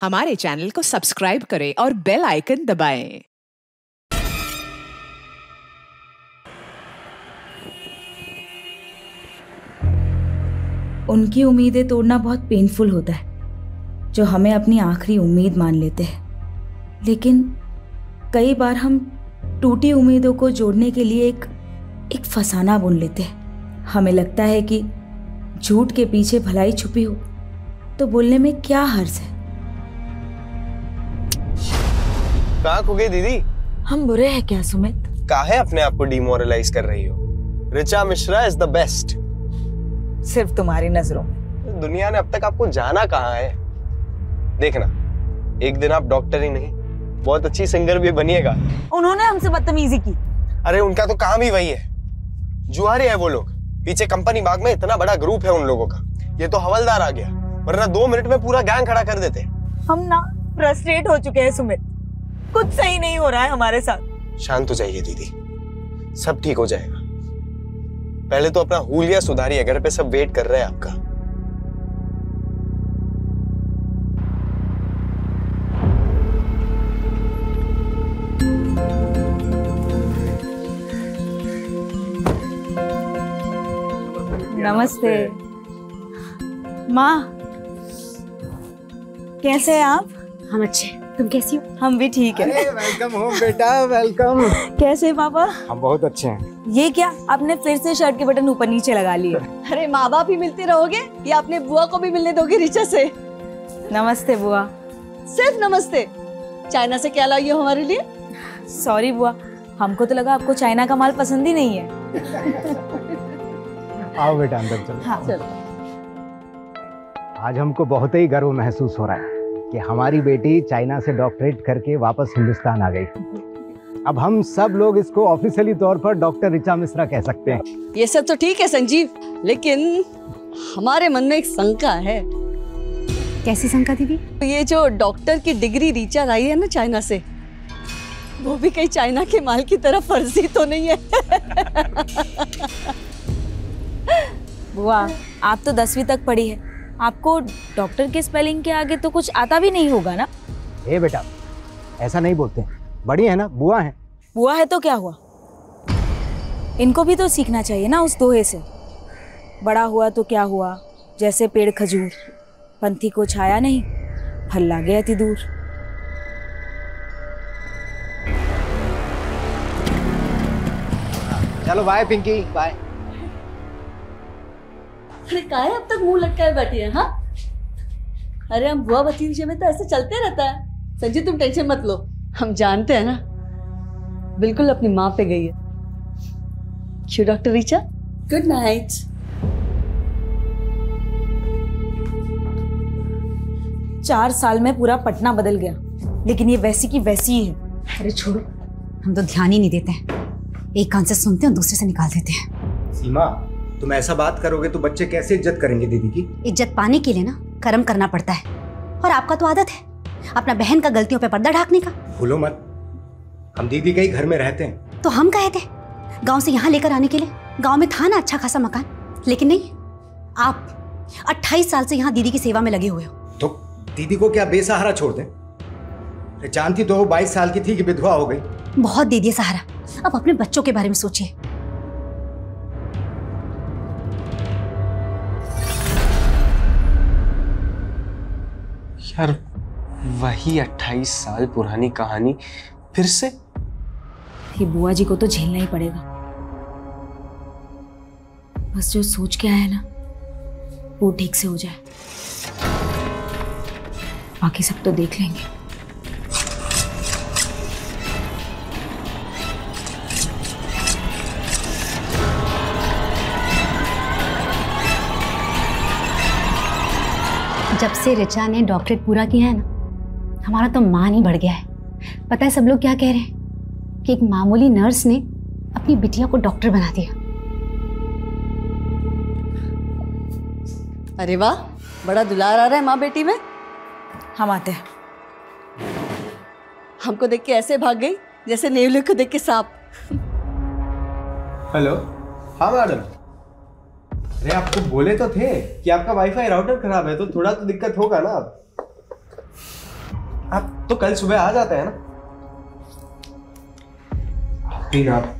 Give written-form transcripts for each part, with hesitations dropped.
हमारे चैनल को सब्सक्राइब करें और बेल आइकन दबाएं। उनकी उम्मीदें तोड़ना बहुत पेनफुल होता है, जो हमें अपनी आखिरी उम्मीद मान लेते हैं। लेकिन कई बार हम टूटी उम्मीदों को जोड़ने के लिए एक फसाना बुन लेते हैं। हमें लगता है कि झूठ के पीछे भलाई छुपी हो तो बोलने में क्या हर्ज है। कहाँ खो गई दीदी? हम बुरे हैं क्या सुमित? काहे अपने आप को डिमोरलाइज कर रही हो? Richa Mishra is the best. सिर्फ तुम्हारी नजरों में। दुनिया ने अब तक आपको जाना कहाँ है? देखना, एक दिन आप डॉक्टर ही नहीं, बहुत अच्छी सिंगर भी बनिएगा। उन्होंने हमसे बदतमीजी की। अरे उनका तो काम ही वही है, जुआरी है वो लोग। पीछे कंपनी बाग में इतना बड़ा ग्रुप है उन लोगों का। ये तो हवलदार आ गया, वरना 2 मिनट में पूरा गैंग खड़ा कर देते। हम ना फ्रस्ट्रेट हो चुके हैं सुमित, कुछ सही नहीं हो रहा है हमारे साथ। शांत हो जाइए दीदी, सब ठीक हो जाएगा। पहले तो अपना हुलिया सुधारिए, घर पे सब वेट कर रहे हैं आपका। नमस्ते माँ, कैसे हैं आप? हम अच्छे, तुम कैसी हो? हम भी ठीक है। वेलकम होम बेटा, वेलकम। कैसे पापा? हम बहुत अच्छे हैं। ये क्या, आपने फिर से शर्ट के बटन ऊपर नीचे लगा लिए? अरे माँ बाप ही मिलते रहोगे या अपने बुआ को भी मिलने दोगे ऋचा से? नमस्ते बुआ। सिर्फ नमस्ते? चाइना से क्या लाई हो हमारे लिए? सॉरी बुआ, हमको तो लगा आपको चाइना का माल पसंद ही नहीं है। आओ बेटा अंदर चलो। हाँ चलो। आज हमको बहुत ही गर्व महसूस हो रहा है कि हमारी बेटी चाइना से डॉक्टरेट करके वापस हिंदुस्तान आ गई। अब हम सब लोग इसको ऑफिशियली तौर पर डॉक्टर ऋचा मिश्रा कह सकते हैं। ये सब तो ठीक है संजीव, लेकिन हमारे मन में एक शंका है। कैसी शंका दीदी? ये जो डॉक्टर की डिग्री ऋचा लाई है ना चाइना से, वो भी कहीं चाइना के माल की तरह फर्जी तो नहीं है? बुआ, आप तो 10वीं तक पढ़ी है, आपको डॉक्टर के स्पेलिंग के आगे तो कुछ आता भी नहीं होगा ना? ए बेटा, ऐसा नहीं बोलते, बड़ी है ना, बुआ है। बुआ है तो क्या हुआ, इनको भी तो सीखना चाहिए ना उस दोहे से। बड़ा हुआ तो क्या हुआ, जैसे पेड़ खजूर, पंथी को छाया नहीं, फल लागे अति दूर। चलो बाय पिंकी, बाय। अरे काहे अब तक मुंह लटकाए बैठी है? हाँ, अरे हम बुआ भतीजे में तो ऐसे चलते रहता है। संजीव तुम टेंशन मत लो, हम जानते हैं ना, बिल्कुल अपनी माँ पे गई है। क्यों डॉक्टर ऋचा? Good night. चार साल में पूरा पटना बदल गया, लेकिन ये वैसी की वैसी ही है। अरे छोड़ो, हम तो ध्यान ही नहीं देते हैं। एक कान से सुनते हैं, दूसरे से निकाल देते हैं। सीमा, तुम ऐसा बात करोगे तो बच्चे कैसे इज्जत करेंगे दीदी की? इज्जत पाने के लिए ना कर्म करना पड़ता है, और आपका तो आदत है अपना बहन का गलतियों पे पर्दा ढाकने का। भूलो मत, हम दीदी के ही घर में रहते हैं। तो हम कहे थे गांव से यहाँ लेकर आने के लिए। गांव में था ना अच्छा खासा मकान, लेकिन नहीं, आप 28 साल से यहाँ दीदी की सेवा में लगे हुए हो। तो दीदी को क्या बेसहारा छोड़ दें? जानती तो 22 साल की थी कि विधवा हो गई। बहुत दे दिए सहारा, अब अपने बच्चों के बारे में सोचिए। यार वही 28 साल पुरानी कहानी फिर से? ये बुआ जी को तो झेलना ही पड़ेगा। बस जो सोच के आया है ना, वो ठीक से हो जाए, बाकी सब तो देख लेंगे। जब से ऋचा ने डॉक्टरेट पूरा किया है ना, हमारा तो मान ही बढ़ गया है। पता है सब लोग क्या कह रहे हैं कि एक मामूली नर्स ने अपनी बिटिया को डॉक्टर बना दिया। अरे वाह, बड़ा दुलार आ रहा है माँ बेटी में। हम आते हैं। हमको देख के ऐसे भाग गई जैसे नेवले को देख के सांप। हेलो, हाँ मैडम। अरे आपको बोले तो थे कि आपका वाईफाई राउटर खराब है, तो थोड़ा तो दिक्कत होगा ना। अब आप तो कल सुबह आ जाते हैं ना। फिर आप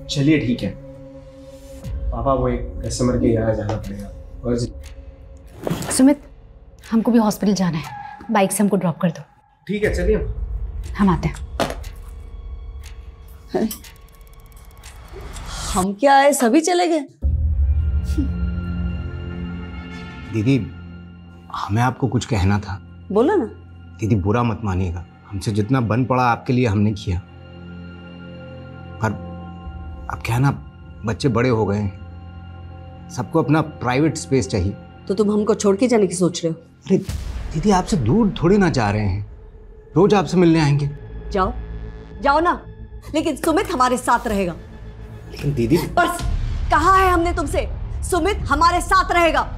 चलिए ठीक है पापा, वो एक कस्टमर के यहाँ जाना पड़ेगा। और सुमित, हमको भी हॉस्पिटल जाना है, बाइक से हमको ड्रॉप कर दो। ठीक है चलिए, हम आते हैं। हम क्या आए, सभी चले गए। दीदी हमें आपको कुछ कहना था। बोलो ना। दीदी बुरा मत मानिएगा, हमसे जितना बन पड़ा आपके लिए हमने किया, पर अब क्या है ना, बच्चे बड़े हो गए हैं, सबको अपना प्राइवेट स्पेस चाहिए। तो तुम हमको छोड़ के जाने की सोच रहे हो? अरे दीदी आपसे दूर थोड़ी ना जा रहे हैं, रोज आपसे मिलने आएंगे। जाओ जाओ ना, लेकिन सुमित हमारे साथ रहेगा। लेकिन दीदी बस कहा है हमने तुमसे, सुमित हमारे साथ रहेगा।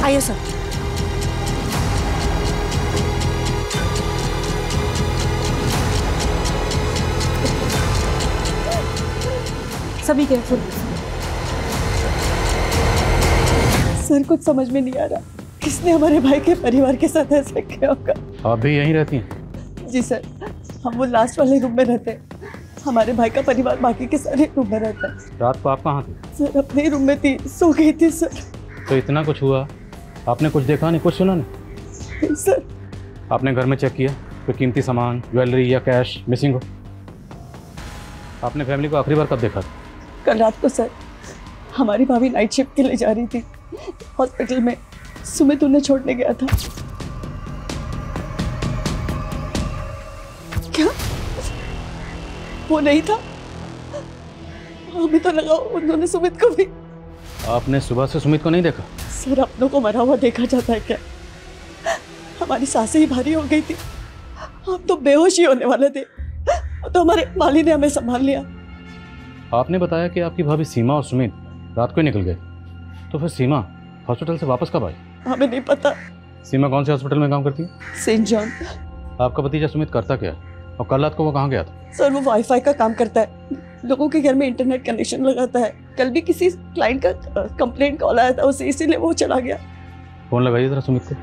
आइए सर। सभी केयरफुल। सर कुछ समझ में नहीं आ रहा, किसने हमारे भाई के परिवार के साथ ऐसा किया होगा। आप भी यहीं रहती हैं? जी सर, हम वो लास्ट वाले रूम में रहते हैं, हमारे भाई का परिवार बाकी के सारे रूम में रहता है। रात को आप कहाँ थे? सर अपने रूम में थी, सो गई थी सर। तो इतना कुछ हुआ, आपने कुछ देखा नहीं, कुछ सुना नहीं? सर आपने घर में चेक किया कोई कीमती सामान, ज्वेलरी या कैश मिसिंग हो? आपने फैमिली को आखिरी बार कब देखा? कल रात को सर, हमारी भाभी नाइट शिफ्ट के लिए जा रही थी हॉस्पिटल में, सुमित उन्हें छोड़ने गया था। क्या वो नहीं था? हमें तो लगा उन्होंने सुमित को भी। आपने सुबह से सुमित को नहीं देखा? सर अपनों को मरा हुआ देखा जाता है क्या? हमारी सांसें ही भारी हो गई थी, हम तो बेहोश ही होने वाले थे, तो हमारे माली ने हमें संभाल लिया। आपने बताया कि आपकी भाभी सीमा और सुमित रात को ही निकल गए, तो फिर सीमा हॉस्पिटल से वापस कब आई? हमें नहीं पता। सीमा कौन से हॉस्पिटल में काम करती है? Saint John. आपका भतीजा सुमित करता क्या, और कल रात को वो कहाँ गया था? सर वो वाईफाई का काम करता है, लोगों के घर में इंटरनेट कनेक्शन लगाता है। कल भी किसी क्लाइंट का कंप्लेंट कॉल आया था उसे, इसीलिए वो चला गया। फोन लगाइए जरा सुमित को।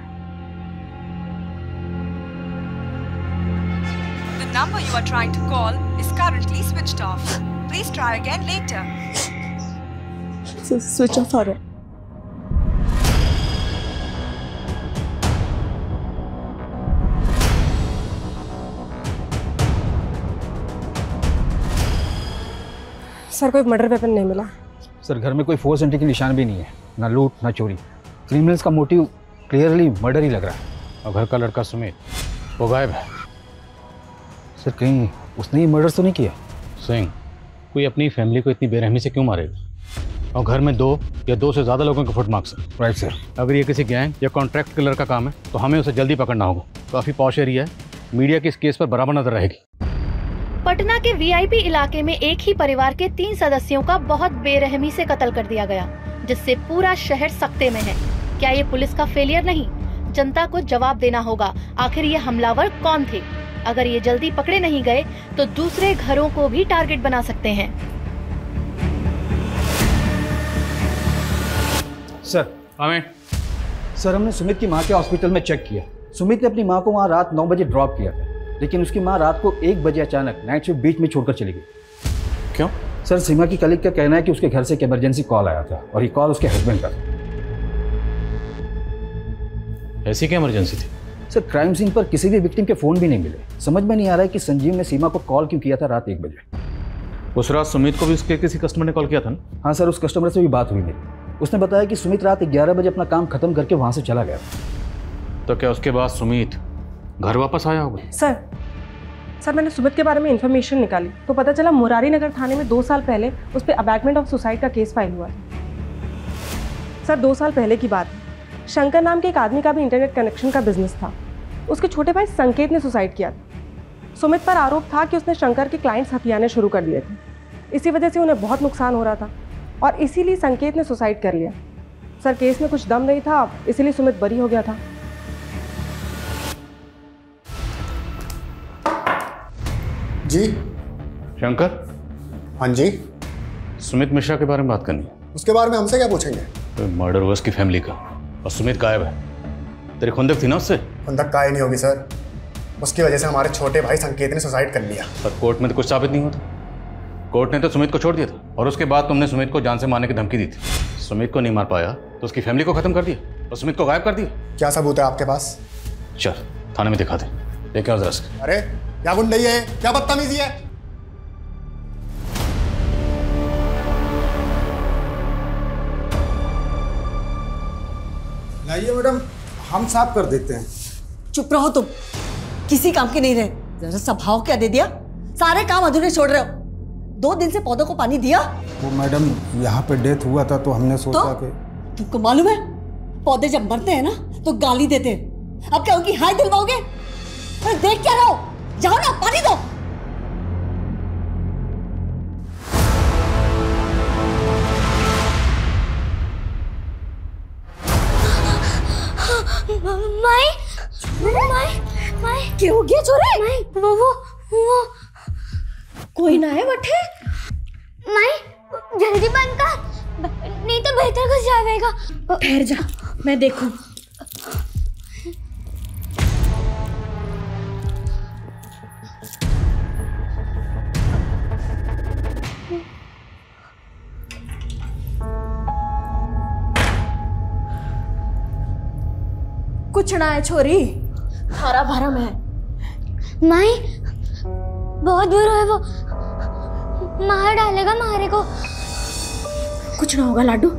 The number you are trying to call is currently switched off. Please try again later. Switch off आ रहा है। सर कोई मर्डर वेपन नहीं मिला। सर घर में कोई फोर्स एंट्री की निशान भी नहीं है, ना लूट ना चोरी। क्रिमिनल्स का मोटिव क्लियरली मर्डर ही लग रहा है। और घर का लड़का सुमित वो गायब है। सर कहीं उसने ही मर्डर तो नहीं किया? सिंह, कोई अपनी फैमिली को इतनी बेरहमी से क्यों मारेगा? और घर में 2 या 2 से ज़्यादा लोगों के फुटमार्क्स हैं। Right sir. अगर ये किसी गैंग या कॉन्ट्रैक्ट किलर का काम है तो हमें उसे जल्दी पकड़ना होगा। काफ़ी पॉश एरिया है, मीडिया की इस केस पर बराबर नजर रहेगी। पटना के वीआईपी इलाके में एक ही परिवार के 3 सदस्यों का बहुत बेरहमी से कत्ल कर दिया गया, जिससे पूरा शहर सख्ते में है। क्या ये पुलिस का फेलियर नहीं? जनता को जवाब देना होगा, आखिर ये हमलावर कौन थे? अगर ये जल्दी पकड़े नहीं गए तो दूसरे घरों को भी टारगेट बना सकते हैं। सर हमें सर हमने सुमित की माँ के हॉस्पिटल में चेक किया। सुमित ने अपनी माँ को वहाँ रात 9 बजे ड्रॉप किया था, लेकिन उसकी माँ रात को 1 बजे अचानक नाइट शिफ्ट बीच में छोड़कर चली गई। क्यों? सर सीमा की कलीग का कहना है कि उसके घर से एक इमरजेंसी कॉल आया था और ये कॉल उसके हस्बैंड का था। ऐसी क्या इमरजेंसी थी? सर क्राइम सीन पर किसी भी विक्टिम के फ़ोन भी नहीं मिले। समझ में नहीं आ रहा है कि संजीव ने सीमा को कॉल क्यों किया था रात 1 बजे। उस रात सुमित को भी उसके किसी कस्टमर ने कॉल किया था ना? हाँ सर, उस कस्टमर से भी बात हुई मेरी। उसने बताया कि सुमित रात 11 बजे अपना काम खत्म करके वहाँ से चला गया। तो क्या उसके बाद सुमित घर वापस आया होगा? सर मैंने सुमित के बारे में इन्फॉर्मेशन निकाली तो पता चला मुरारी नगर थाने में 2 साल पहले उस पर अबैटमेंट ऑफ सुसाइड का केस फाइल हुआ था। सर 2 साल पहले की बात है। शंकर नाम के एक आदमी का भी इंटरनेट कनेक्शन का बिजनेस था। उसके छोटे भाई संकेत ने सुसाइड किया था। सुमित पर आरोप था कि उसने शंकर के क्लाइंट्स हथियाने शुरू कर दिए थे, इसी वजह से उन्हें बहुत नुकसान हो रहा था। और इसीलिए संकेत ने सुसाइड कर लिया। सर केस में कुछ दम नहीं था, इसीलिए सुमित बरी हो गया था। जी शंकर। हाँ जी। सुमित मिश्रा के बारे में बात करनी है। उसके बारे में हमसे क्या पूछेंगे? तो मर्डर हुआ उसकी फैमिली का और सुमित गायब है। तेरी खुंदक थी ना उससे? खुंदक का ही नहीं होगी सर, उसकी वजह से हमारे छोटे भाई संकेत ने सुसाइड कर लिया। पर कोर्ट में तो कुछ साबित नहीं होता। कोर्ट ने तो सुमित को छोड़ दिया था और उसके बाद तुमने सुमित को जान से मारने की धमकी दी थी। सुमित को नहीं मार पाया तो उसकी फैमिली को खत्म कर दिया और सुमित को गायब कर दिया। क्या सबूत है आपके पास? चल थाने में दिखा दे। लेके आओ जरा। अरे क्या गुंडई है, क्या बदतमीजी है? लाइए मैडम, हम साफ कर देते हैं। चुप रहो तुम, किसी काम के नहीं रहे। जरा सा भाव क्या दे दिया, सारे काम अधूरे छोड़ रहे हो। 2 दिन से पौधों को पानी दिया? वो मैडम यहाँ पे डेथ हुआ था तो हमने सोचा कि तुमको मालूम है पौधे जब मरते हैं ना तो गाली देते हैं। अब क्या उनकी हाय दिलवाओगे? अरे देख क्या रहो, जाओ ना पानी दो। माई माई माई क्या हो गया छोरे? माई वो कोई ना है बटे। माई जल्दी बंद कर, नहीं तो बेहतर घुस जाएगा। ठहर जा, मैं देखूं। कुछ ना है छोरी, हरा भरा में है। माई बहुत बुरा है वो, मार डालेगा मारे को। कुछ ना होगा लाडू,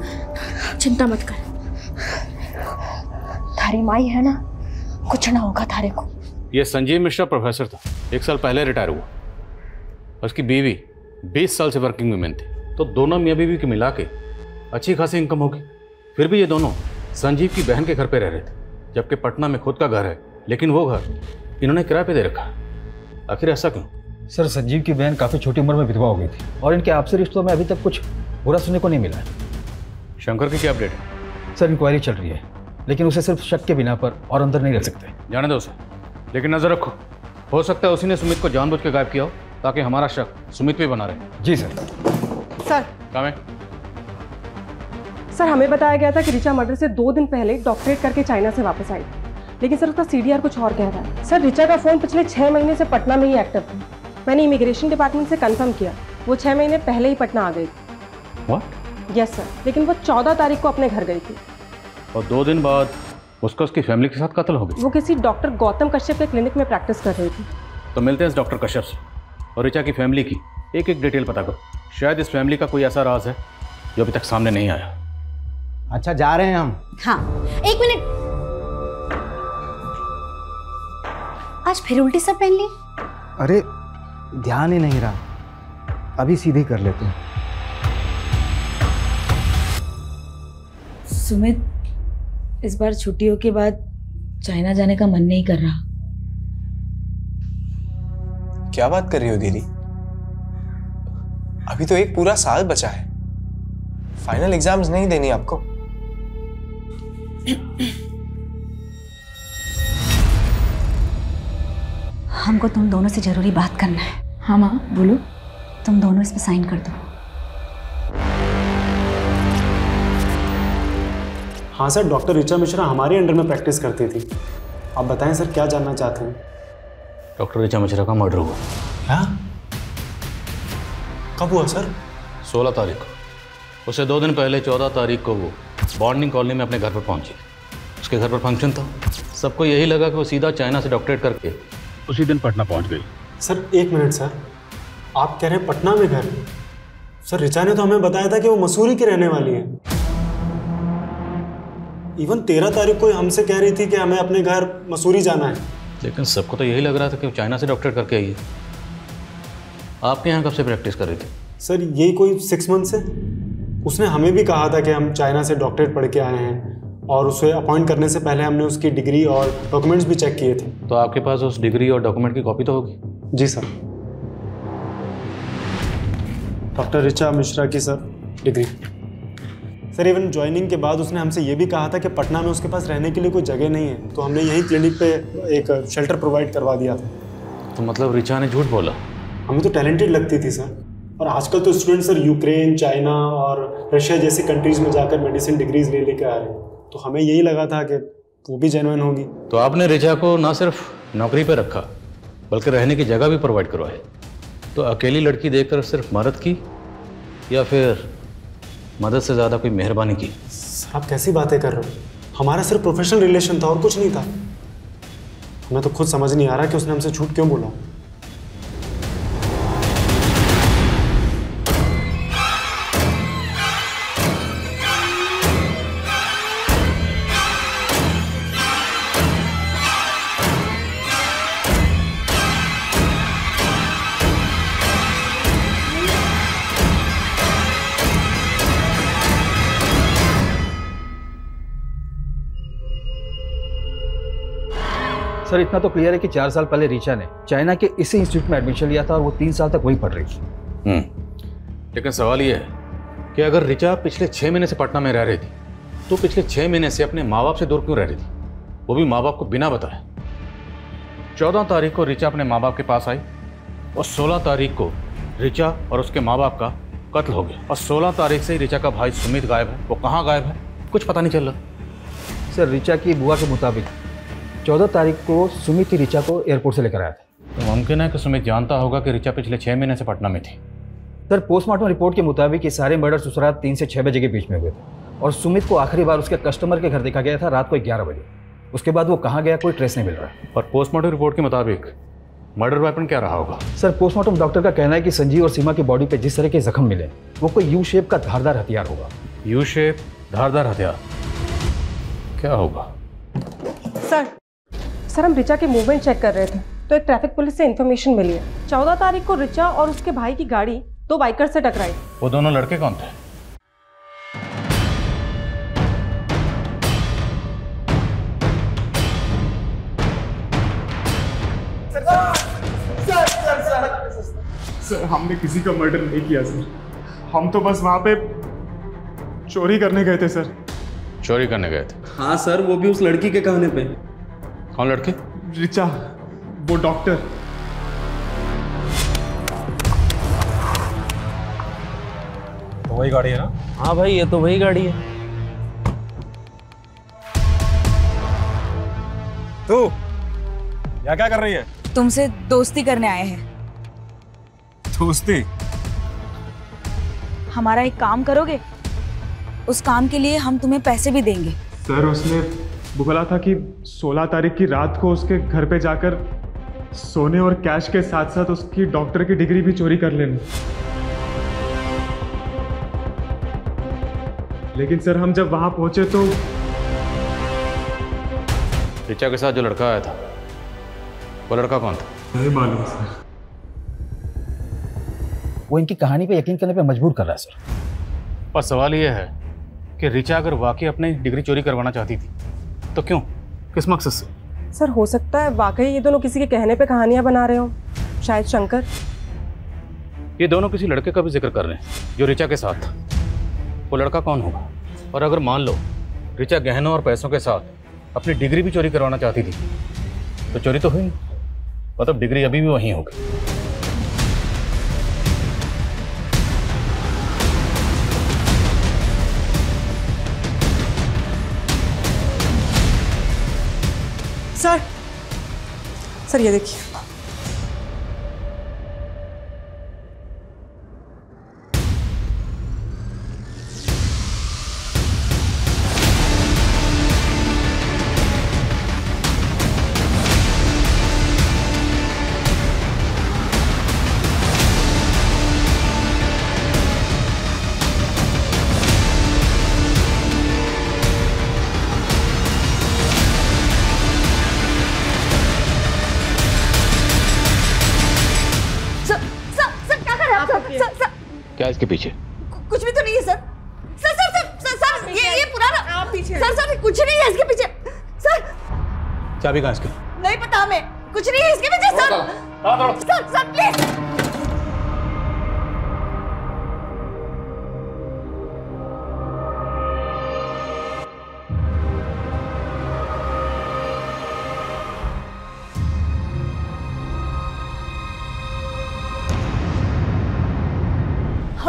चिंता मत कर। थारी माई है ना, कुछ ना होगा थारे को। ये संजीव मिश्रा प्रोफेसर था, 1 साल पहले रिटायर हुआ। उसकी बीवी 20 साल से वर्किंग वुमेन थी, तो दोनों मियाँ बीवी के मिला के अच्छी खासी इनकम होगी। फिर भी ये दोनों संजीव की बहन के घर पे रह रहे थे, जबकि पटना में खुद का घर है, लेकिन वो घर इन्होंने किराए पे दे रखा। आखिर ऐसा क्यों? सर संजीव की बहन काफ़ी छोटी उम्र में विधवा हो गई थी और इनके आपसी रिश्तों में अभी तक कुछ बुरा सुनने को नहीं मिला है। शंकर की क्या अपडेट है? सर इंक्वायरी चल रही है, लेकिन उसे सिर्फ शक के बिना पर और अंदर नहीं रख सकते। जाने दो उसे, लेकिन नजर रखो, हो सकता है उसी ने सुमित को जानबूझ के गायब किया हो ताकि हमारा शक सुमित पे बना रहे। जी सर। सर काम है? सर हमें बताया गया था कि रिचा मर्डर से 2 दिन पहले डॉक्टरेट करके चाइना से वापस आई, लेकिन सर उसका सीडीआर कुछ और कह रहा है। सर रिचा का फोन पिछले 6 महीने से पटना में ही एक्टिव था। मैंने इमिग्रेशन डिपार्टमेंट से कंफर्म किया, वो 6 महीने पहले ही पटना आ गई थी। व्हाट? यस सर, लेकिन वो 14 तारीख को अपने घर गई थी। और 2 दिन बाद उसका उसकी फैमिली के साथ कत्ल हो गया। वो किसी डॉक्टर गौतम कश्यप के क्लिनिक में प्रैक्टिस कर रही थी। तो मिलते हैं इस डॉक्टर कश्यप से और रिचा की फैमिली की एक एक डिटेल पता करो। शायद इस फैमिली का कोई ऐसा राज है जो अभी तक सामने नहीं आया। अच्छा जा रहे हैं हम। हाँ 1 मिनट, आज फिर उल्टी सब पहन ली? अरे ध्यान ही नहीं रहा, अभी सीधे कर लेते हैं। सुमित, इस बार छुट्टियों के बाद चाइना जाने का मन नहीं कर रहा। क्या बात कर रही हो दीदी? अभी तो 1 पूरा साल बचा है, फाइनल एग्जाम्स नहीं देनी आपको? हमको तुम दोनों से जरूरी बात करना है। हाँ माँ बोलो। तुम दोनों इस पे साइन कर दो। हाँ सर, डॉक्टर रिचा मिश्रा हमारे अंडर में प्रैक्टिस करती थी। आप बताएं सर, क्या जानना चाहते हैं? डॉक्टर रिचा मिश्रा का मर्डर हुआ। क्या? कब हुआ सर? 16 तारीख को। उसे 2 दिन पहले 14 तारीख को वो बॉन्डिंग कॉलोनी में अपने घर पर पहुंची। उसके घर पर फंक्शन था, सबको यही लगा कि वो सीधा चाइना से डॉक्टरेट करके उसी दिन पटना पहुंच गई। सर 1 मिनट सर, आप कह रहे हैं पटना में घर? सर रिचा ने तो हमें बताया था कि वो मसूरी की रहने वाली है। इवन 13 तारीख को हमसे कह रही थी कि हमें अपने घर मसूरी जाना है। लेकिन सबको तो यही लग रहा था कि वो चाइना से डॉक्टरेट करके आई है। आपके यहाँ कब से प्रैक्टिस कर रही थी? सर यही कोई 6 मंथ से। उसने हमें भी कहा था कि हम चाइना से डॉक्टरेट पढ़ के आए हैं, और उसे अपॉइंट करने से पहले हमने उसकी डिग्री और डॉक्यूमेंट्स भी चेक किए थे। तो आपके पास उस डिग्री और डॉक्यूमेंट की कॉपी तो होगी? जी सर। डॉक्टर रिचा मिश्रा की sir degree. Sir even joining के बाद उसने हमसे ये भी कहा था कि पटना में उसके पास रहने के लिए कोई जगह नहीं है, तो हमने यहीं क्लिनिक पे एक शेल्टर प्रोवाइड करवा दिया था। तो मतलब रिचा ने झूठ बोला? हमें तो टैलेंटेड लगती थी सर, और आजकल तो स्टूडेंट सर यूक्रेन, चाइना और रशिया जैसी कंट्रीज में जाकर मेडिसिन डिग्रीज ले लेकर आ रहे हैं, तो हमें यही लगा था कि वो भी जेन्युइन होगी। तो आपने रिचा को ना सिर्फ नौकरी पे रखा बल्कि रहने की जगह भी प्रोवाइड करवाई। तो अकेली लड़की देखकर सिर्फ मदद की या फिर मदद से ज़्यादा कोई मेहरबानी की? सर आप कैसी बातें कर रहे हो? हमारा सिर्फ प्रोफेशनल रिलेशन था और कुछ नहीं था। हमें तो खुद समझ नहीं आ रहा कि उसने हमसे झूठ क्यों बोला। सर इतना तो क्लियर है कि 4 साल पहले रिचा ने चाइना के इसी इंस्टीट्यूट में एडमिशन लिया था और वो 3 साल तक वहीं पढ़ रही थी। लेकिन सवाल ये है कि अगर रिचा पिछले 6 महीने से पटना में रह रही थी तो पिछले 6 महीने से अपने माँ बाप से दूर क्यों रह रही थी, वो भी माँ बाप को बिना बताए? 14 तारीख को रिचा अपने माँ बाप के पास आई और 16 तारीख को रिचा और उसके माँ बाप का कत्ल हो गया, और 16 तारीख से ही रिचा का भाई सुमित गायब है। वो कहाँ गायब है कुछ पता नहीं चल रहा। सर रिचा की बुआ के मुताबिक 14 तारीख को सुमित ही रिचा को एयरपोर्ट से लेकर आया था। तो मुमकिन है कि सुमित जानता होगा कि रिचा पिछले 6 महीने से पटना में थी। सर पोस्टमार्टम रिपोर्ट के मुताबिक ये सारे मर्डर्स उस रात 3 से 6 बजे के बीच में हुए थे और सुमित को आखिरी बार उसके कस्टमर के घर देखा गया था रात को 11 बजे। उसके बाद वो कहाँ गया कोई ट्रेस नहीं मिल रहा। और पोस्टमार्टम रिपोर्ट के मुताबिक मर्डर वेपन क्या रहा होगा? सर पोस्टमार्टम डॉक्टर का कहना है कि संजीव और सीमा की बॉडी पे जिस तरह के जख्म मिले वो कोई यू शेप का धारदार हथियार होगा। यू शेप धारदार हथियार क्या होगा? सर हम रिचा की मूवमेंट चेक कर रहे थे तो एक ट्रैफिक पुलिस से इन्फॉर्मेशन मिली है 14 तारीख को रिचा और उसके भाई की गाड़ी 2 बाइकर से टकराई। वो दोनों लड़के कौन थे? सर हमने किसी का मर्डर नहीं किया सर, हम तो बस वहां पे चोरी करने गए थे सर। चोरी करने गए थे? हाँ सर, वो भी उस लड़की के कहने पे। कौन लड़की? रिचा, वो डॉक्टर। तो वही गाड़ी है ना? हाँ भाई ये तो वही गाड़ी है। तू यहाँ क्या कर रही है? तुमसे दोस्ती करने आए हैं। दोस्ती? हमारा एक काम करोगे? उस काम के लिए हम तुम्हें पैसे भी देंगे। सर उसने बोला था कि 16 तारीख की रात को उसके घर पे जाकर सोने और कैश के साथ साथ उसकी डॉक्टर की डिग्री भी चोरी कर लेना। लेकिन सर हम जब वहां पहुंचे तो रिचा के साथ जो लड़का आया था वो लड़का कौन था? नहीं मालूम सर। वो इनकी कहानी पे यकीन करने पे मजबूर कर रहा है सर। पर सवाल ये है कि रिचा अगर वाकई अपनी डिग्री चोरी करवाना चाहती थी तो क्यों, किस मकसद से? सर हो सकता है वाकई ये दोनों किसी के कहने पे कहानियां बना रहे हो, शायद शंकर। ये दोनों किसी लड़के का भी जिक्र कर रहे हैं जो रिचा के साथ था। वो लड़का कौन होगा? और अगर मान लो रिचा गहनों और पैसों के साथ अपनी डिग्री भी चोरी करवाना चाहती थी तो चोरी तो हुई, मतलब डिग्री अभी भी वहीं होगी। सर ये देखिए। क्या इसके पीछे? कुछ भी तो नहीं है sir. Sir sir sir sir, sir ये पुराना। आप पीछे। सर सर कुछ नहीं है इसके पीछे सर। चाबी कहाँ इसकी? नहीं पता हमें, कुछ नहीं है इसके पीछे सर। Sir sir please.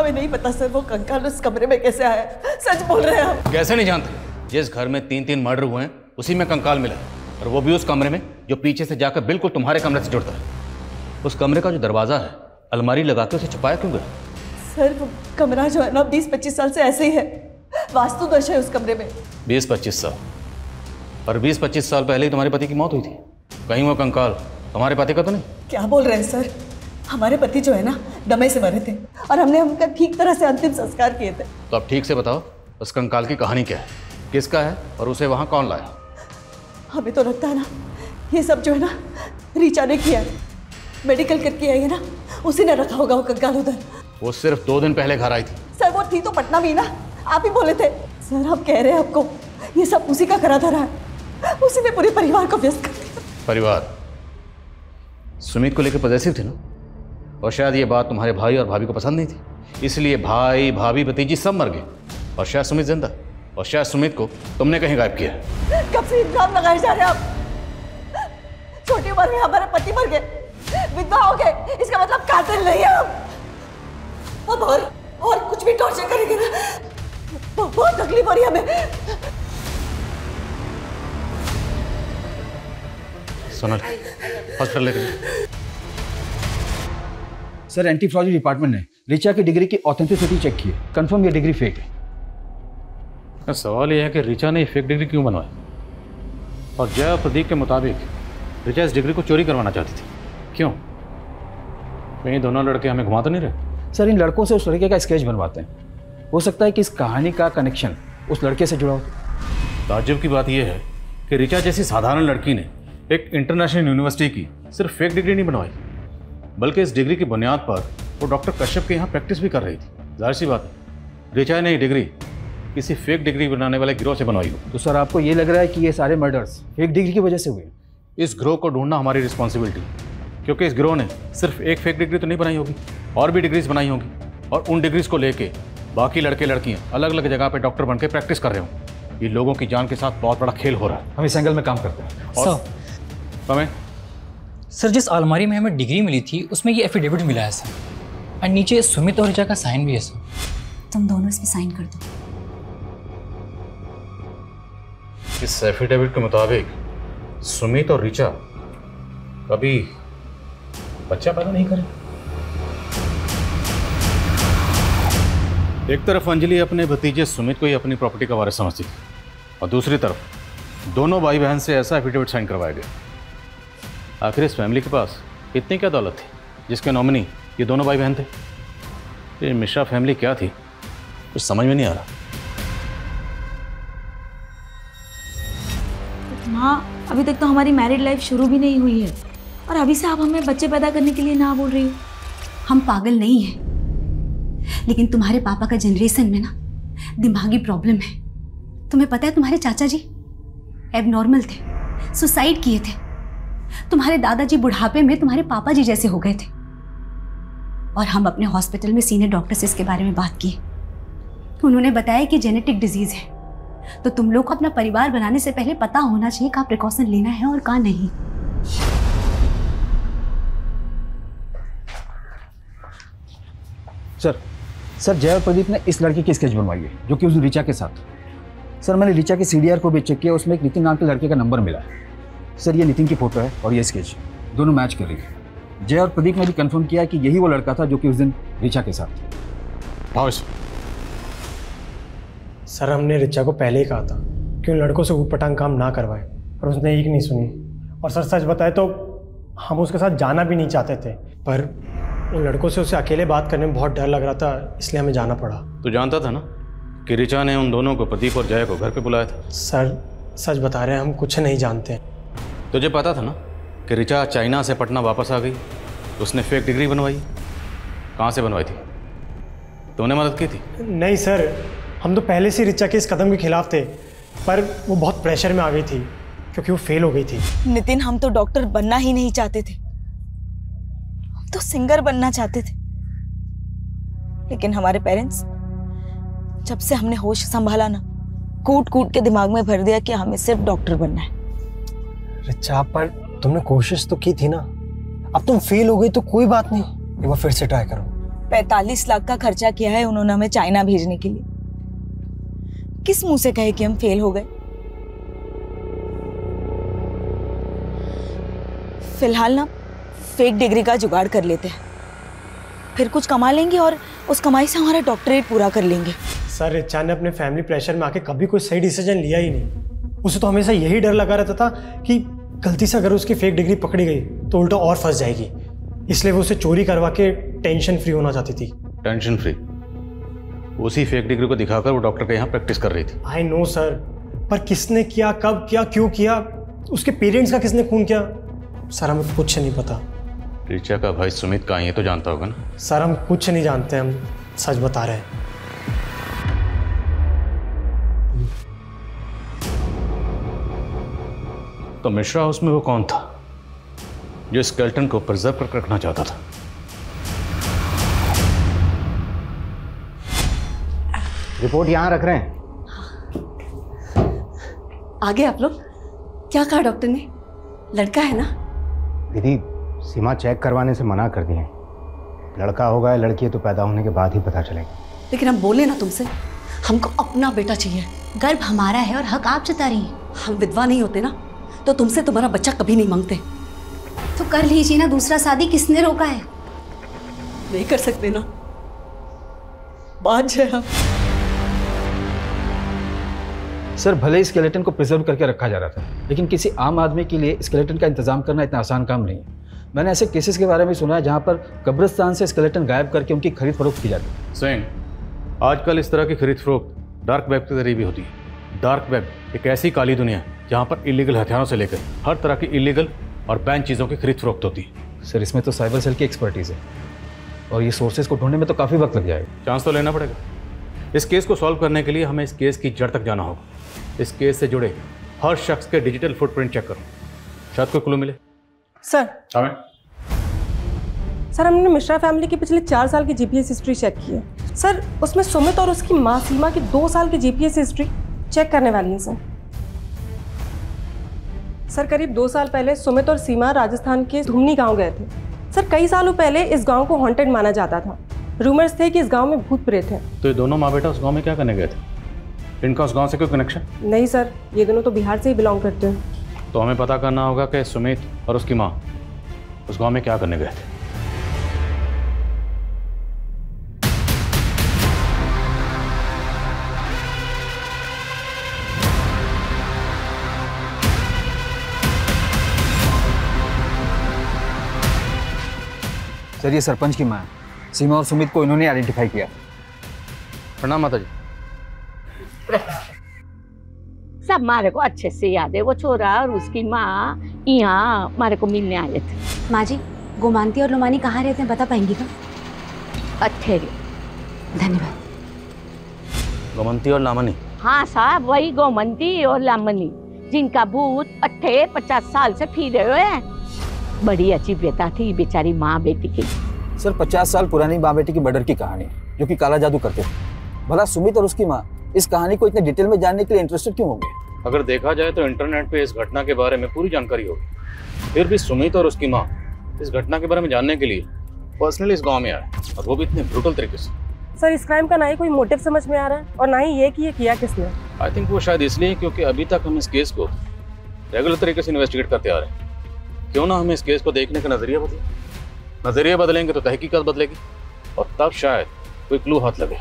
हमें नहीं पता सर वो कंकाल उस कमरे में कैसे आया। सच बोल रहे हैं हम। कैसे नहीं जानते? जिस घर में 3-3 मर्डर हुए हैं उसी में कंकाल मिला है, और वो भी उस कमरे में जो पीछे से जाकर बिल्कुल तुम्हारे कमरे से जुड़ता है। उस कमरे का जो दरवाजा है अलमारी लगा के उसे छुपाया क्यों गया? सर वो कमरा जो है ना 20-25 साल से ऐसे ही है, वास्तु दोष है उस कमरे में। 20-25 साल? और 20-25 साल पहले ही तुम्हारे पति की मौत हुई थी। कहीं वो कंकाल तुम्हारे पति का तो नहीं? क्या बोल रहे हैं सर? हमारे पति जो है ना दमे से मरे थे और हमने उनका ठीक तरह से अंतिम संस्कार किए थे। तो अब ठीक से बताओ उस कंकाल की कहानी क्या है, किसका है और उसे वहां कौन लाया? हमें तो लगता है ना ये सब जो है ना रीचा ने किया है। मेडिकल करके आई है ना, उसी ने रखा होगा वो कंकाल उधर। वो सिर्फ 2 दिन पहले घर आई थी। सर वो थी तो पटना में ही ना, आप ही बोले थे। सर हम कह रहे हैं आपको ये सब उसी का करा धरा है, उसी ने पूरे परिवार को व्यस्त कर दिया। परिवार? सुमित को लेकर पॉजिटिव थी ना, और शायद ये बात तुम्हारे भाई और भाभी को पसंद नहीं थी, इसलिए भाई भाभी भतीजी सब मर गए और शायद सुमित जिंदा, और शायद सुमित को तुमने कहीं गायब किया। कब से इल्जाम लगाए जा रहे हैं आप? छोटी उम्र में हमारे पति मर गए, विधवा हो गए, इसका मतलब कातिल नहीं है हम। अब और कुछ भी टॉर्चर करेंगे ना, बहुत तकलीफ हो रही है हमें। सोनल हॉस्पिटल लेकर। सर एंटी फ्रॉड डिपार्टमेंट ने ऋचा की डिग्री की ऑथेंटिसिटी चेक की है, कंफर्म ये डिग्री फेक है। सवाल यह है कि ऋचा ने फेक डिग्री क्यों बनवाई? और जय और प्रदीप के मुताबिक ऋचा इस डिग्री को चोरी करवाना चाहती थी, क्यों? कहीं दोनों लड़के हमें घुमा तो नहीं रहे? सर इन लड़कों से उस लड़के का स्केच बनवाते हैं, हो सकता है कि इस कहानी का कनेक्शन उस लड़के से जुड़ा हो। ताज्जुब की बात यह है कि ऋचा जैसी साधारण लड़की ने एक इंटरनेशनल यूनिवर्सिटी की सिर्फ फेक डिग्री नहीं बनवाई, बल्कि इस डिग्री की बुनियाद पर वो डॉक्टर कश्यप के यहाँ प्रैक्टिस भी कर रही थी। जाहिर सी बात है ऋचा ने ये डिग्री किसी फेक डिग्री बनाने वाले गिरोह से बनवाई हो। तो सर आपको ये लग रहा है कि ये सारे मर्डर्स फेक डिग्री की वजह से हुए? इस गिरोह को ढूंढना हमारी रिस्पॉन्सिबिलिटी, क्योंकि इस गिरोह ने सिर्फ एक फेक डिग्री तो नहीं बनाई होगी, और भी डिग्रीज बनाई होगी, और उन डिग्रीज को लेके बाकी लड़के लड़कियां अलग अलग जगह पे डॉक्टर बनके प्रैक्टिस कर रहे हो। ये लोगों की जान के साथ बहुत बड़ा खेल हो रहा है। हम इस एंगल में काम करते हैं। और सर जिस अलमारी में हमें डिग्री मिली थी उसमें ये एफिडेविट मिला है सर, और नीचे सुमित और ऋचा का साइन भी है सर। तुम दोनों इसमें साइन कर दो। इस एफिडेविट के मुताबिक सुमित और ऋचा कभी बच्चा पैदा नहीं करे। एक तरफ अंजलि अपने भतीजे सुमित को ही अपनी प्रॉपर्टी का वारिस समझती थी, और दूसरी तरफ दोनों भाई बहन से ऐसा एफिडेविट साइन करवाया गया। आखिर इस फैमिली के पास इतनी क्या दौलत थी जिसके नॉमिनी ये दोनों भाई बहन थे? ये मिश्रा फैमिली क्या थी कुछ समझ में नहीं आ रहा। माँ अभी तक तो हमारी मैरिड लाइफ शुरू भी नहीं हुई है और अभी से आप हमें बच्चे पैदा करने के लिए ना बोल रही हो। हम पागल नहीं हैं, लेकिन तुम्हारे पापा का जनरेशन में ना दिमागी प्रॉब्लम है। तुम्हें पता है तुम्हारे चाचा जी एबनॉर्मल थे, सुसाइड किए थे। तुम्हारे दादाजी बुढ़ापे में तुम्हारे पापा जी जैसे हो गए थे। और हम अपने हॉस्पिटल में सीनियर डॉक्टर से इसके बारे में बात की, उन्होंने बताया कि जेनेटिक डिजीज है, तो तुम लोग को अपना परिवार बनाने से पहले पता होना चाहिए कहाँ प्रिकॉशन लेना है और कहाँ नहीं। सर जय और प्रदीप ने इस लड़के की स्केच बनवाई है जो कि उस ऋचा के साथ। सर मैंने ऋचा के CDR को भी चेक किया, उसमें एक नितिन नाम के लड़के का नंबर मिला है। सर ये नितिन की फोटो है और ये स्केच दोनों मैच कर रही है। जय और प्रदीप ने भी कंफर्म किया कि यही वो लड़का था जो कि उस दिन ऋचा के साथ था। सर हमने ऋचा को पहले ही कहा था कि उन लड़कों से ऊटपटांग काम ना करवाए, और उसने एक नहीं सुनी। और सर सच बताए तो हम उसके साथ जाना भी नहीं चाहते थे, पर उन लड़कों से उसे अकेले बात करने में बहुत डर लग रहा था, इसलिए हमें जाना पड़ा। तो जानता था ना कि ऋचा ने उन दोनों को, प्रदीप और जय को, घर पे बुलाया था? सर सच बता रहे हैं, हम कुछ नहीं जानते। तुझे पता था ना कि ऋचा चाइना से पटना वापस आ गई, उसने फेक डिग्री बनवाई। कहाँ से बनवाई थी? तुमने मदद की थी? नहीं सर, हम तो पहले से ऋचा के इस कदम के खिलाफ थे, पर वो बहुत प्रेशर में आ गई थी क्योंकि वो फेल हो गई थी। नितिन हम तो डॉक्टर बनना ही नहीं चाहते थे, हम तो सिंगर बनना चाहते थे। लेकिन हमारे पेरेंट्स जब से हमने होश संभाला ना, कूट कूट के दिमाग में भर दिया कि हमें सिर्फ डॉक्टर बनना है। ऋचा पर तुमने कोशिश तो की थी ना, अब तुम फेल हो गई तो कोई बात नहीं, एक बार फिर से ट्राई करो। 45 लाख का खर्चा किया है उन्होंने हमें चाइना भेजने के लिए। किस मुंह से कहे कि हम फेल हो गए? फिलहाल ना फेक डिग्री का जुगाड़ कर लेते हैं, फिर कुछ कमा लेंगे और उस कमाई से हमारा डॉक्टरेट पूरा कर लेंगे। सर रिचा ने अपने फैमिली प्रेशर में आके कभी कोई सही डिसीजन लिया ही नहीं। उसे तो हमेशा यही डर लगा रहता था कि गलती से अगर उसकी फेक डिग्री पकड़ी गई तो उल्टा और फंस जाएगी, इसलिए वो उसे चोरी करवा के टेंशन फ्री होना चाहती थी। Tension free? उसी फेक डिग्री को दिखाकर वो डॉक्टर के यहाँ प्रैक्टिस कर रही थी। आई नो सर, पर किसने किया, कब किया, क्यों किया, उसके पेरेंट्स का किसने खून किया, सर हमें कुछ नहीं पता। रिचा का भाई सुमित कहाँ है तो जानता होगा ना? सर हम कुछ नहीं जानते, हम सच बता रहे हैं। तो मिश्रा हाउस में वो कौन था जो स्केलेटन को प्रिजर्व कर रखना चाहता था? रिपोर्ट यहाँ रख रहे हैं। आगे आप लोग क्या कहा डॉक्टर ने? लड़का है ना? दीदी सीमा चेक करवाने से मना कर दिए। लड़का होगा या लड़की है तो पैदा होने के बाद ही पता चलेगा। लेकिन हम बोले ना तुमसे, हमको अपना बेटा चाहिए। गर्भ हमारा है और हक आप जता रही हैं। हम विधवा नहीं होते ना तो तुमसे तुम्हारा बच्चा कभी नहीं मांगते। तो कर लीजिए ना दूसरा शादी, किसने रोका है? नहीं कर सकते ना, बात है हम। सर भले ही स्केलेटन को प्रिजर्व करके रखा जा रहा था, लेकिन किसी आम आदमी के लिए स्केलेटन का इंतजाम करना इतना आसान काम नहीं है। मैंने ऐसे केसेस के बारे में सुना है जहां पर कब्रिस्तान से स्केलेटन गायब करके उनकी खरीद फरोख्त की जाती है। सेम आजकल इस तरह की खरीद फरोख्त डार्क वेब के जरिए भी होती है। डार्क वेब एक ऐसी काली दुनिया है जहाँ पर इलीगल हथियारों से लेकर हर तरह की इलीगल और बैन चीज़ों की खरीद फरोख्त होती है। सर इसमें तो साइबर सेल की एक्सपर्टीज़ है और ये सोर्सेज को ढूंढने में तो काफ़ी वक्त लग जाएगा। चांस तो लेना पड़ेगा। इस केस को सॉल्व करने के लिए हमें इस केस की जड़ तक जाना होगा। इस केस से जुड़े हर शख्स के डिजिटल फुटप्रिंट चेक करो, शायद कोई क्लू मिले। सर सर हमने मिश्रा फैमिली की पिछले 4 साल की जीपीएस हिस्ट्री चेक की है। सर उसमें सुमित और उसकी माँ सीमा की 2 साल की जीपीएस हिस्ट्री चेक करने वाली है। सर करीब 2 साल पहले सुमित और सीमा राजस्थान के धुमनी गांव गए थे। सर कई सालों पहले इस गांव को हॉन्टेड माना जाता था। रूमर्स थे कि इस गांव में भूत प्रेत हैं। तो ये दोनों माँ बेटा उस गांव में क्या करने गए थे? इनका उस गांव से कोई कनेक्शन? नहीं सर, ये दोनों तो बिहार से ही बिलोंग करते हैं। तो हमें पता करना होगा कि सुमित और उसकी माँ उस गांव में क्या करने गए थे। सर ये सरपंच की माँ है। सीमा और सुमित को इन्होंने आइडेंटिफाई किया। प्रणाम माता जी। सब मारे को अच्छे से याद है। वो छोरा और उसकी माँ यहाँ मारे को मिलने आए थे। माँ जी गोमांती और लोमानी कहाँ रहते हैं बता पाएंगी क्या? अठेरे। धन्यवाद। गोमंती और लामनी? हाँ साहब वही गोमंती और लामनी जिनका भूत 50 साल से फिर रहे हैं। बड़ी अच्छी व्यथा थी बेचारी माँ बेटी की। सर 50 साल पुरानी माँ बेटी की मर्डर की कहानी जो कि काला जादू करते थे। भला सुमित और उसकी माँ इस कहानी को इतने डिटेल में जानने के लिए इंटरेस्टेड क्यों होंगे? अगर देखा जाए तो इंटरनेट पे इस घटना के बारे में पूरी जानकारी होगी, फिर भी सुमित और उसकी माँ इस घटना के बारे में जानने के लिए पर्सनली इस गांव में आए और वो भी इतने ब्रूटल तरीके से। सर इस क्राइम का ना ही कोई मोटिव समझ में आ रहा है और ना ही ये कि ये किया किसने। आई थिंक वो शायद इसलिए क्योंकि अभी तक हम इस केस को रेगुलर तरीके से इन्वेस्टिगेट करते आ रहे हैं। क्यों ना हमें इस केस को देखने का नजरिया बदले। नजरिया बदलेंगे तो तहकीकात बदलेगी और तब शायद कोई क्लू हाथ लगे।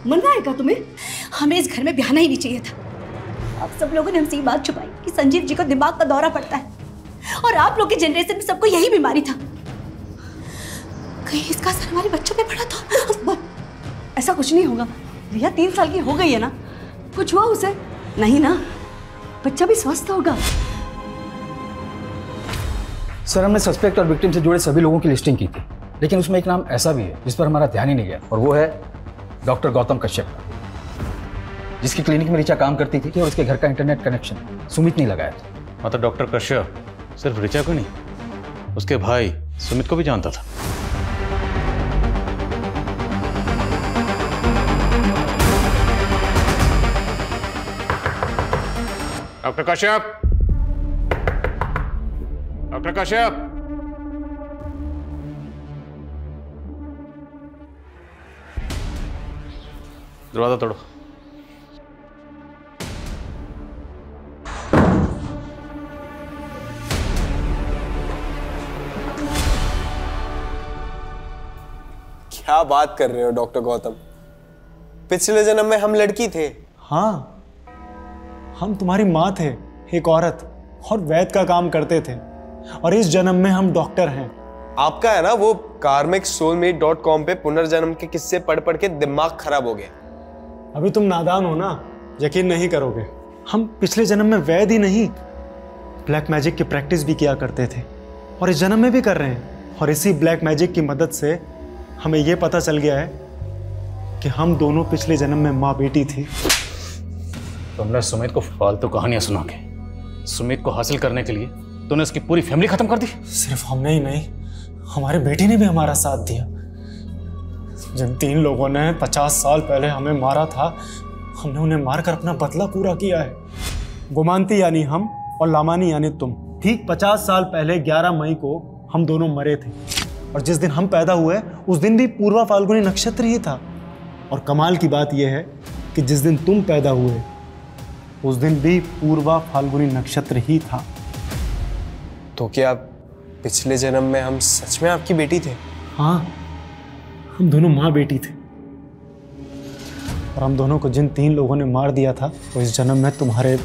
मन आएगा तुम्हें? हमें इस घर में ब्याहना ही नहीं चाहिए था। आप सब लोगों ने हमसे ये बात छुपाई कि संजीव जी को दिमाग का दौरा पड़ता है और आप लोग के जनरेशन में सबको यही बीमारी था। कहीं इसका असर हमारे बच्चों पे पड़ा तो? ऐसा कुछ नहीं होगा। रिया 3 साल की हो गई है ना, कुछ हुआ उसे? नहीं ना, बच्चा भी स्वस्थ होगा। सर हमने सस्पेक्ट और विक्टिम से जुड़े सभी लोगों की लिस्टिंग की थी, लेकिन उसमें एक नाम ऐसा भी है जिस पर हमारा ध्यान ही नहीं गया, और वो है डॉक्टर गौतम कश्यप, जिसकी क्लिनिक में ऋचा काम करती थी और उसके घर का इंटरनेट कनेक्शन सुमित ने लगाया था। मतलब डॉक्टर कश्यप सिर्फ ऋचा को नहीं, उसके भाई सुमित को भी जानता था। डॉक्टर कश्यप, डॉक्टर कश्यप, दरवाजा तोड़ो। क्या बात कर रहे हो डॉक्टर गौतम? पिछले जन्म में हम लड़की थे। हाँ, हम तुम्हारी माँ थे, एक औरत, और वैद का काम करते थे, और इस जन्म में हम डॉक्टर हैं। आपका है ना वो karmicsoulmate.com पे पुनर्जन्म के किस्से पढ़ पढ़ के दिमाग खराब हो गया। अभी तुम नादान हो ना, यकीन नहीं करोगे। हम पिछले जन्म में वैद ही नहीं, ब्लैक मैजिक की प्रैक्टिस भी किया करते थे, और इस जन्म में भी कर रहे हैं। और इसी ब्लैक मैजिक की मदद से हमें यह पता चल गया है कि हम दोनों पिछले जन्म में माँ बेटी थी। तुमने सुमित को फालतू कहानियां सुना के सुमित को हासिल करने के लिए तूने उसकी पूरी फैमिली खत्म कर दी। सिर्फ हमने ही नहीं, हमारी बेटी ने भी हमारा साथ दिया। जिन 3 लोगों ने 50 साल पहले हमें मारा था, हमने उन्हें मारकर अपना बदला पूरा किया है। गुमानती यानी हम और लामानी यानी तुम। ठीक 50 साल पहले 11 मई को हम दोनों मरे थे, और जिस दिन हम पैदा हुए उस दिन भी पूर्वा फाल्गुनी नक्षत्र ही था। और कमाल की बात यह है कि जिस दिन तुम पैदा हुए उस दिन भी पूर्वा फाल्गुनी नक्षत्र ही था। तो क्या पिछले जन्म में हम सच में आपकी बेटी थे? हाँ, हम दोनों माँ बेटी थे, और हम दोनों को जिन 3 लोगों ने मार दिया था वो इस जन्म में तुम्हारे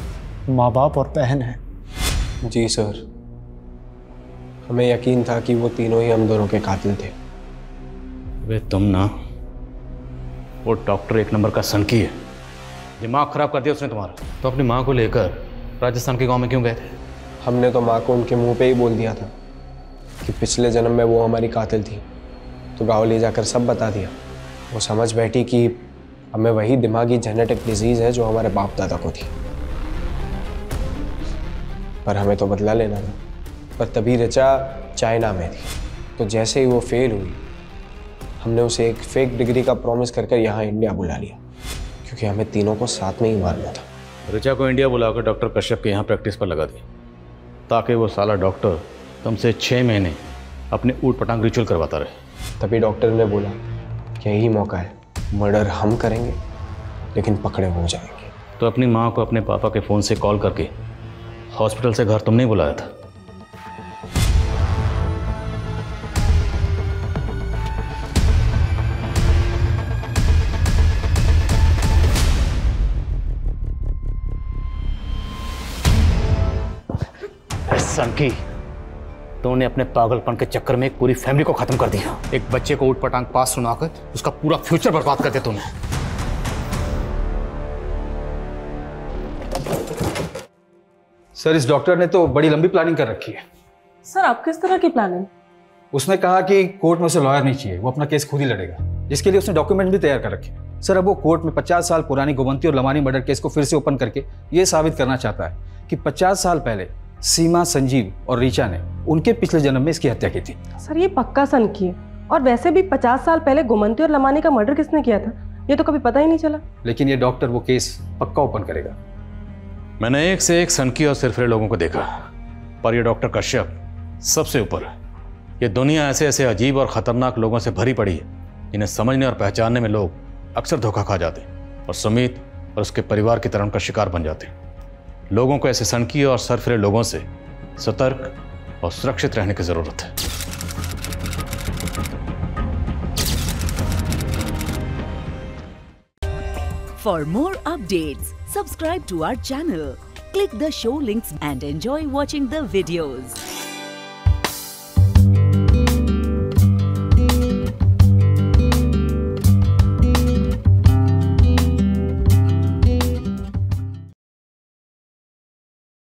माँ बाप और बहन हैं। जी सर, हमें यकीन था कि वो तीनों ही हम दोनों के कातिल थे। वे तुम ना, वो डॉक्टर 1 नंबर का सनकी है, दिमाग खराब कर दिया उसने तुम्हारा। तो अपनी माँ को लेकर राजस्थान के गांव में क्यों गए थे? हमने तो माँ को उनके मुंह पे ही बोल दिया था कि पिछले जन्म में वो हमारी कातिल थी, तो गाँव ले जाकर सब बता दिया। वो समझ बैठी कि हमें वही दिमागी जेनेटिक डिजीज़ है जो हमारे बाप दादा को थी, पर हमें तो बदला लेना था। पर तभी ऋचा चाइना में थी, तो जैसे ही वो फेल हुई हमने उसे एक फेक डिग्री का प्रॉमिस करके यहाँ इंडिया बुला लिया, क्योंकि हमें तीनों को साथ में ही मारना था। ऋचा को इंडिया बुलाकर डॉक्टर कश्यप के यहाँ प्रैक्टिस पर लगा दी, ताकि वो साला डॉक्टर तुमसे 6 महीने अपने ऊट पटांग रिचुअल करवाता रहे। तभी डॉक्टर ने बोला कि यही मौका है, मर्डर हम करेंगे लेकिन पकड़े हो जाएंगे। तो अपनी माँ को अपने पापा के फ़ोन से कॉल करके हॉस्पिटल से घर तुमने ही बुलाया था। सनकी, तूने अपने पागलपन के चक्कर में एक पूरी फैमिली को खत्म कर दिया। एक बच्चे को ऊट-पटांग पास सुनाकर उसका पूरा फ्यूचर बर्बाद कर दिया तूने। सर इस डॉक्टर ने तो बड़ी लंबी प्लानिंग कर रखी है। सर आप किस तरह की प्लानिंग? उसने कहा कि कोर्ट में उसे लॉयर नहीं चाहिए, वो अपना केस खुद ही लड़ेगा, जिसके लिए उसने डॉक्यूमेंट भी तैयार कर रखे। सर अब वो कोर्ट में 50 साल पुरानी गोमंती और लमानी मर्डर केस को फिर से ओपन करके ये साबित करना चाहता है कि 50 साल पहले सीमा, संजीव और ऋचा ने उनके पिछले जन्म में इसकी हत्या की थी। सर ये पक्का सनकी है, और वैसे भी 50 साल पहले गोमंती और लमानी का मर्डर किसने किया था ये तो कभी पता ही नहीं चला। लेकिन ये डॉक्टर वो केस पक्का ओपन करेगा। मैंने एक से एक सनकी और सिरफिरे लोगों को देखा, पर ये डॉक्टर कश्यप सबसे ऊपर है। ये दुनिया ऐसे ऐसे अजीब और ख़तरनाक लोगों से भरी पड़ी है, जिन्हें समझने और पहचानने में लोग अक्सर धोखा खा जाते हैं और सुमित और उसके परिवार की तरह का शिकार बन जाते हैं। लोगों को ऐसे सनकी और सरफिरे लोगों से सतर्क और सुरक्षित रहने की ज़रूरत है। For more updates, subscribe to our channel, click the show links and enjoy watching the videos.